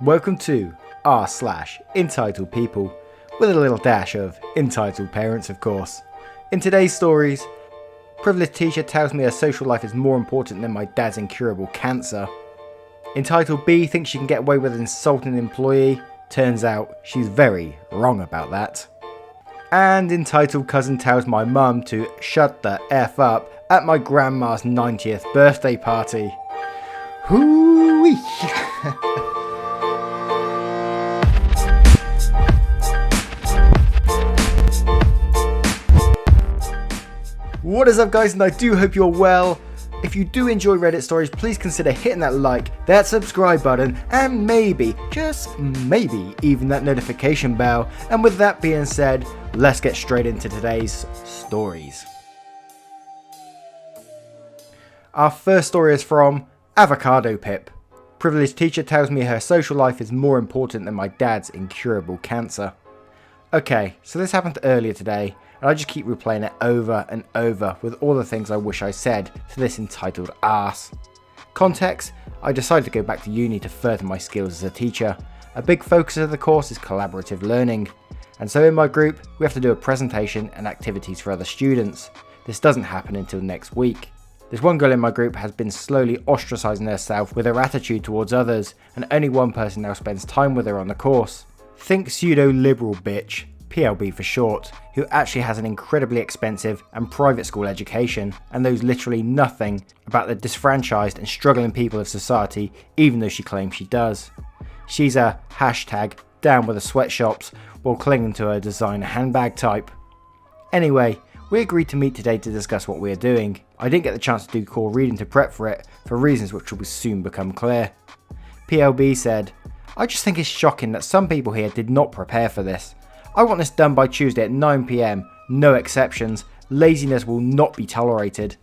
Welcome to r/Entitled People, with a little dash of Entitled Parents, of course. In today's stories, privileged teacher tells me her social life is more important than my dad's incurable cancer. Entitled B thinks she can get away with insulting an employee. Turns out she's very wrong about that. And Entitled Cousin tells my mum to shut the F up at my grandma's 90th birthday party. Hoo-wee! What is up, guys, and I do hope you're well. If you do enjoy Reddit stories, please consider hitting that like, that subscribe button, and maybe, just maybe, even that notification bell. And with that being said, let's get straight into today's stories. Our first story is from Avocado Pip. Privileged teacher tells me her social life is more important than my dad's incurable cancer. Okay, so this happened earlier today, and I just keep replaying it over and over with all the things I wish I said to this entitled arse. Context: I decided to go back to uni to further my skills as a teacher. A big focus of the course is collaborative learning, and so in my group we have to do a presentation and activities for other students. This doesn't happen until next week. This one girl in my group has been slowly ostracising herself with her attitude towards others, and only one person now spends time with her on the course. Think pseudo-liberal bitch, PLB for short, who actually has an incredibly expensive and private school education and knows literally nothing about the disfranchised and struggling people of society, even though she claims she does. She's a hashtag down with the sweatshops while clinging to her designer handbag type. Anyway, we agreed to meet today to discuss what we are doing. I didn't get the chance to do core reading to prep for it, for reasons which will soon become clear. PLB said, "I just think it's shocking that some people here did not prepare for this. I want this done by Tuesday at 9 PM, no exceptions. Laziness will not be tolerated."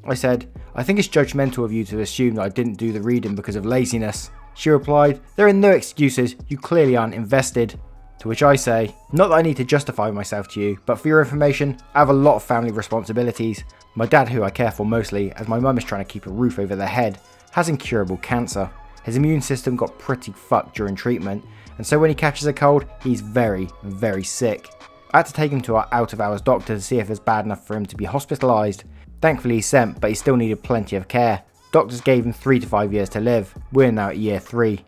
I said, "I think it's judgmental of you to assume that I didn't do the reading because of laziness." She replied, "There are no excuses, you clearly aren't invested." To which I say, "Not that I need to justify myself to you, but for your information, I have a lot of family responsibilities. My dad, who I care for mostly, as my mum is trying to keep a roof over their head, has incurable cancer. His immune system got pretty fucked during treatment, and so when he catches a cold, he's very, very sick. I had to take him to our out-of-hours doctor to see if it's bad enough for him to be hospitalised. Thankfully he's sent, but he still needed plenty of care. Doctors gave him 3 to 5 years to live. We're now at year 3.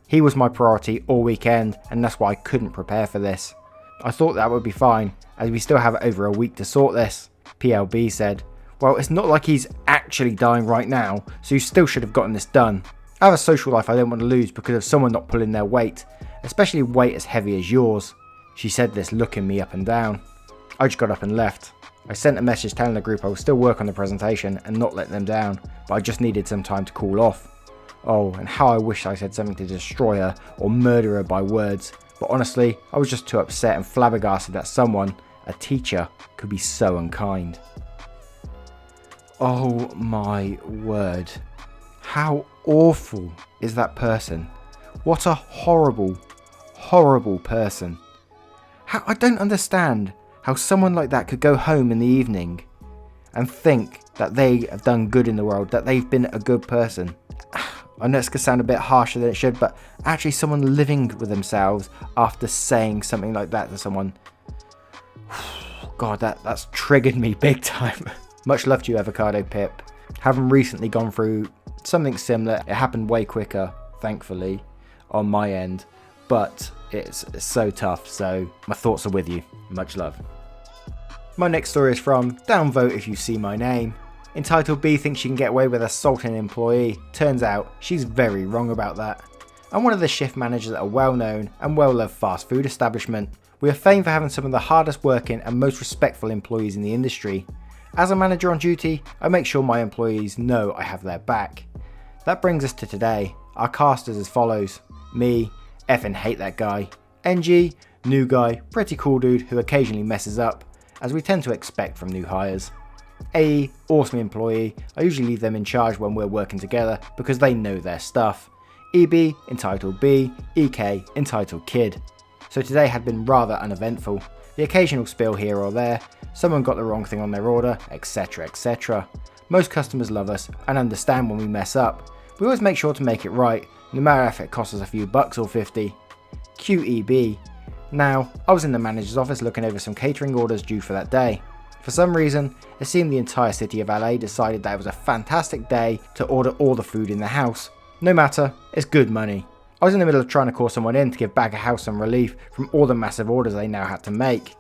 He was my priority all weekend, and that's why I couldn't prepare for this. I thought that would be fine, as we still have over a week to sort this." PLB said, "Well, it's not like he's actually dying right now, so you still should have gotten this done. I have a social life I don't want to lose because of someone not pulling their weight, especially weight as heavy as yours." She said this looking me up and down. I just got up and left. I sent a message telling the group I would still work on the presentation and not let them down, but I just needed some time to cool off. Oh, and how I wish I said something to destroy her or murder her by words, but honestly, I was just too upset and flabbergasted that someone, a teacher, could be so unkind. Oh my word. How awful is that person? What a horrible, horrible person. I don't understand how someone like that could go home in the evening and think that they have done good in the world, that they've been a good person. I know it's going to sound a bit harsher than it should, but actually someone living with themselves after saying something like that to someone. God, that's triggered me big time. Much love to you, Avocado Pip. Having recently gone through something similar, it happened way quicker, thankfully, on my end, but it's so tough, so my thoughts are with you. Much love. My next story is from Downvote If You See My Name. Entitled B thinks she can get away with assaulting an employee. Turns out she's very wrong about that. I'm one of the shift managers at a well-known and well-loved fast food establishment. We are famed for having some of the hardest working and most respectful employees in the industry. As a manager on duty, I make sure my employees know I have their back. That brings us to today. Our cast is as follows: me, effing hate that guy; NG, new guy, pretty cool dude who occasionally messes up, as we tend to expect from new hires; AE, awesome employee, I usually leave them in charge when we're working together because they know their stuff; EB, entitled B; EK, entitled kid. So today had been rather uneventful. The occasional spill here or there, someone got the wrong thing on their order, etc, etc. Most customers love us and understand when we mess up. We always make sure to make it right, no matter if it costs us a few bucks or 50. QEB. Now, I was in the manager's office looking over some catering orders due for that day. For some reason, it seemed the entire city of LA decided that it was a fantastic day to order all the food in the house. No matter, it's good money. I was in the middle of trying to call someone in to give back a house some relief from all the massive orders they now had to make.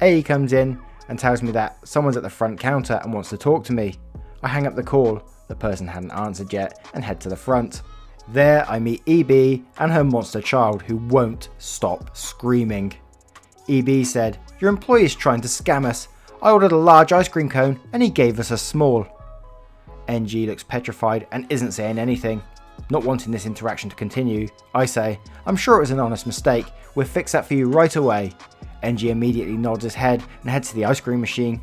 AE comes in and tells me that someone's at the front counter and wants to talk to me. I hang up the call, the person hadn't answered yet, and head to the front. There I meet EB and her monster child who won't stop screaming. EB said, "Your employee is trying to scam us. I ordered a large ice cream cone and he gave us a small." NG looks petrified and isn't saying anything. Not wanting this interaction to continue, I say, "I'm sure it was an honest mistake. We'll fix that for you right away." NG immediately nods his head and heads to the ice cream machine.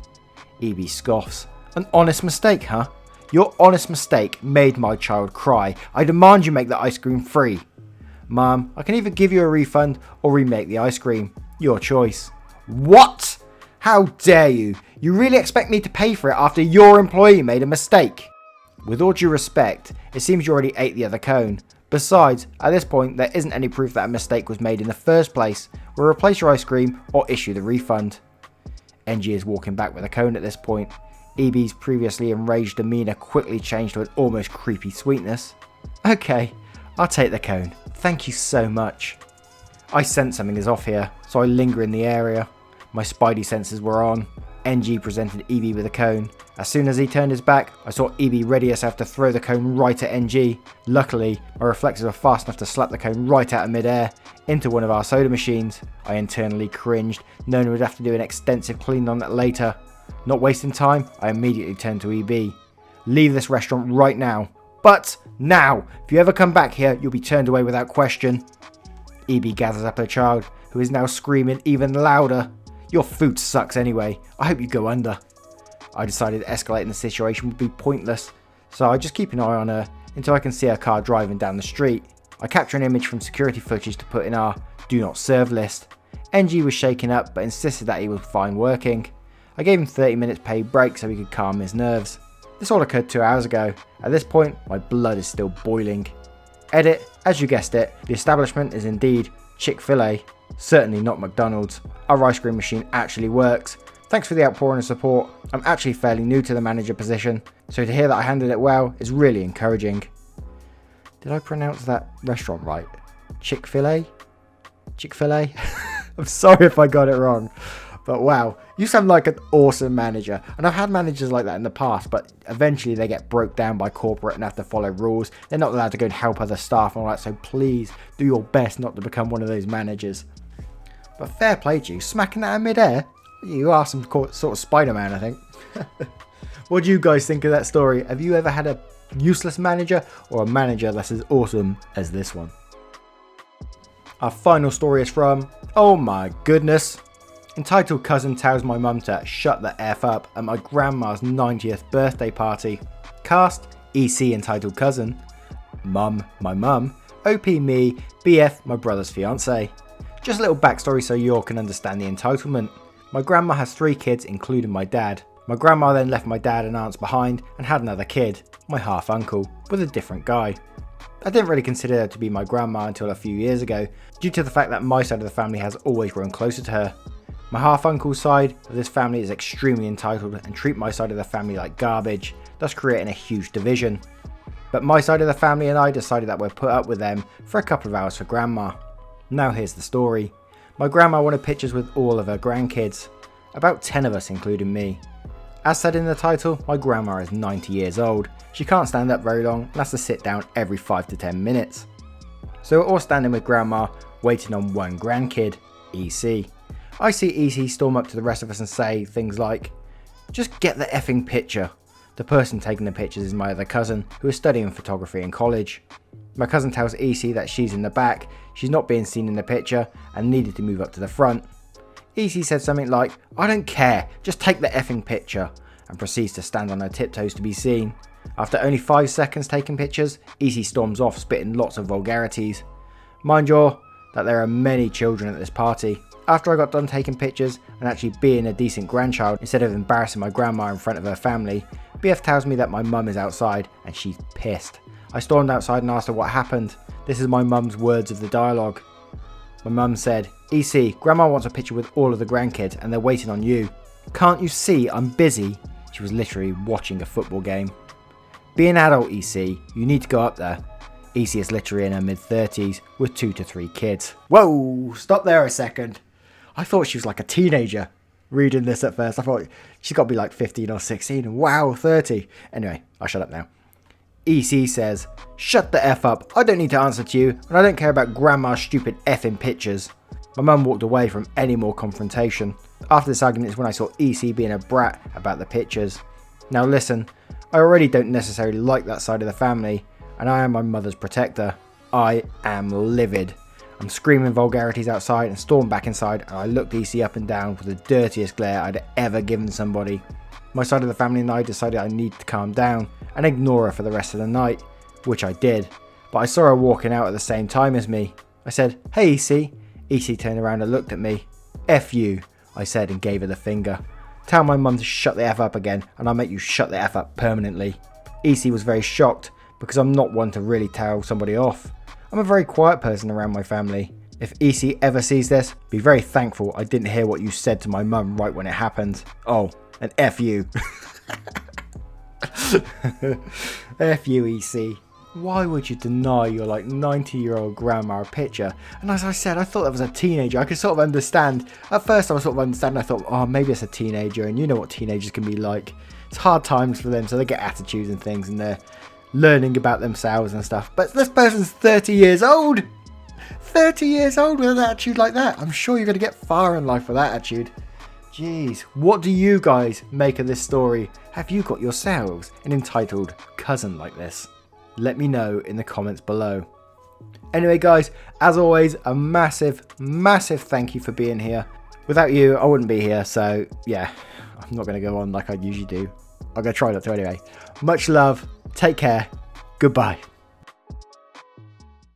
EB scoffs. "An honest mistake, huh? Your honest mistake made my child cry. I demand you make the ice cream free." "Mum, I can either give you a refund or remake the ice cream. Your choice." "What? How dare you? You really expect me to pay for it after your employee made a mistake?" "With all due respect, it seems you already ate the other cone. Besides, at this point there isn't any proof that a mistake was made in the first place. We'll replace your ice cream or issue the refund." NG is walking back with a cone at this point. EB's previously enraged demeanour quickly changed to an almost creepy sweetness. "Okay, I'll take the cone. Thank you so much." I sense something is off here, so I linger in the area. My spidey senses were on. NG presented EB with a cone. As soon as he turned his back, I saw EB ready herself to throw the cone right at NG. Luckily, my reflexes were fast enough to slap the cone right out of midair, into one of our soda machines. I internally cringed, knowing we'd have to do an extensive clean on that later. Not wasting time, I immediately turned to EB. "Leave this restaurant right now. But now! If you ever come back here, you'll be turned away without question." EB gathers up her child, who is now screaming even louder. "Your food sucks anyway. I hope you go under." I decided escalating the situation would be pointless, so I just keep an eye on her until I can see her car driving down the street. I capture an image from security footage to put in our do not serve list. NG was shaken up but insisted that he was fine working. I gave him 30 minutes paid break so he could calm his nerves. This all occurred 2 hours ago. At this point, my blood is still boiling. Edit, as you guessed it, the establishment is indeed Chick-fil-A. Certainly not McDonald's. Our ice cream machine actually works. Thanks for the outpouring of support. I'm actually fairly new to the manager position, so to hear that I handled it well is really encouraging. Did I pronounce that restaurant right? Chick-fil-A? Chick-fil-A? I'm sorry if I got it wrong. But wow, you sound like an awesome manager. And I've had managers like that in the past, but eventually they get broke down by corporate and have to follow rules. They're not allowed to go and help other staff and all that, so please do your best not to become one of those managers. But fair play to you, smacking that in mid-air. You are some sort of Spider-Man, I think. What do you guys think of that story? Have you ever had a useless manager or a manager that's as awesome as this one? Our final story is from, oh my goodness. Entitled cousin tells my mum to shut the F up at my grandma's 90th birthday party. Cast, EC entitled cousin. Mum, my mum. OP me, BF my brother's fiance. Just a little backstory so you all can understand the entitlement. My grandma has 3 kids including my dad. My grandma then left my dad and aunts behind and had another kid, my half uncle, with a different guy. I didn't really consider her to be my grandma until a few years ago, due to the fact that my side of the family has always grown closer to her. My half uncle's side of this family is extremely entitled and treat my side of the family like garbage, thus creating a huge division. But my side of the family and I decided that we'd put up with them for a couple of hours for grandma. Now here's the story. My grandma wanted pictures with all of her grandkids, about 10 of us including me. As said in the title, my grandma is 90 years old. She can't stand up very long and has to sit down every 5 to 10 minutes. So we're all standing with grandma, waiting on one grandkid, EC. I see EC storm up to the rest of us and say things like, "Just get the effing picture." The person taking the pictures is my other cousin, who is studying photography in college. My cousin tells EC that she's in the back, she's not being seen in the picture, and needed to move up to the front. EC said something like, "I don't care, just take the effing picture," and proceeds to stand on her tiptoes to be seen. After only 5 seconds taking pictures, EC storms off spitting lots of vulgarities. Mind you that there are many children at this party. After I got done taking pictures and actually being a decent grandchild instead of embarrassing my grandma in front of her family, BF tells me that my mum is outside and she's pissed. I stormed outside and asked her what happened. This is my mum's words of the dialogue. My mum said, EC, Grandma wants a picture with all of the grandkids and they're waiting on you. Can't you see I'm busy? She was literally watching a football game. Be an adult, EC. You need to go up there. EC is literally in her mid-30s with 2 to 3 kids. Whoa, stop there a second. I thought she was like a teenager reading this at first. I thought she's got to be like 15 or 16. Wow, 30. Anyway, I'll shut up now. EC says, shut the F up. I don't need to answer to you and I don't care about Grandma's stupid effing pictures. My mum walked away from any more confrontation. After this argument is when I saw EC being a brat about the pictures. Now listen, I already don't necessarily like that side of the family, and I am my mother's protector. I am livid. I'm screaming vulgarities outside and stormed back inside, and I looked EC up and down with the dirtiest glare I'd ever given somebody. My side of the family and I decided I needed to calm down and ignore her for the rest of the night, which I did, but I saw her walking out at the same time as me. I said, hey EC. EC turned around and looked at me. F you, I said and gave her the finger. Tell my mum to shut the F up again and I'll make you shut the F up permanently. EC was very shocked because I'm not one to really tell somebody off. I'm a very quiet person around my family. If EC ever sees this, be very thankful I didn't hear what you said to my mum right when it happened. Oh, and F you. F you, EC. Why would you deny your like 90-year-old grandma a picture? And as I said, I thought that was a teenager. I could sort of understand. At first I was sort of understanding. I thought, oh, maybe it's a teenager, and you know what teenagers can be like. It's hard times for them, so they get attitudes and things, and they're learning about themselves and stuff. But this person's 30 years old. 30 years old with an attitude like that. I'm sure you're going to get far in life with that attitude. Jeez, what do you guys make of this story? Have you got yourselves an entitled cousin like this? Let me know in the comments below. Anyway guys, as always, a massive thank you for being here. Without you, I wouldn't be here, so yeah, I'm not going to go on like I usually do. I'm going to try not to anyway. Much love, take care, goodbye.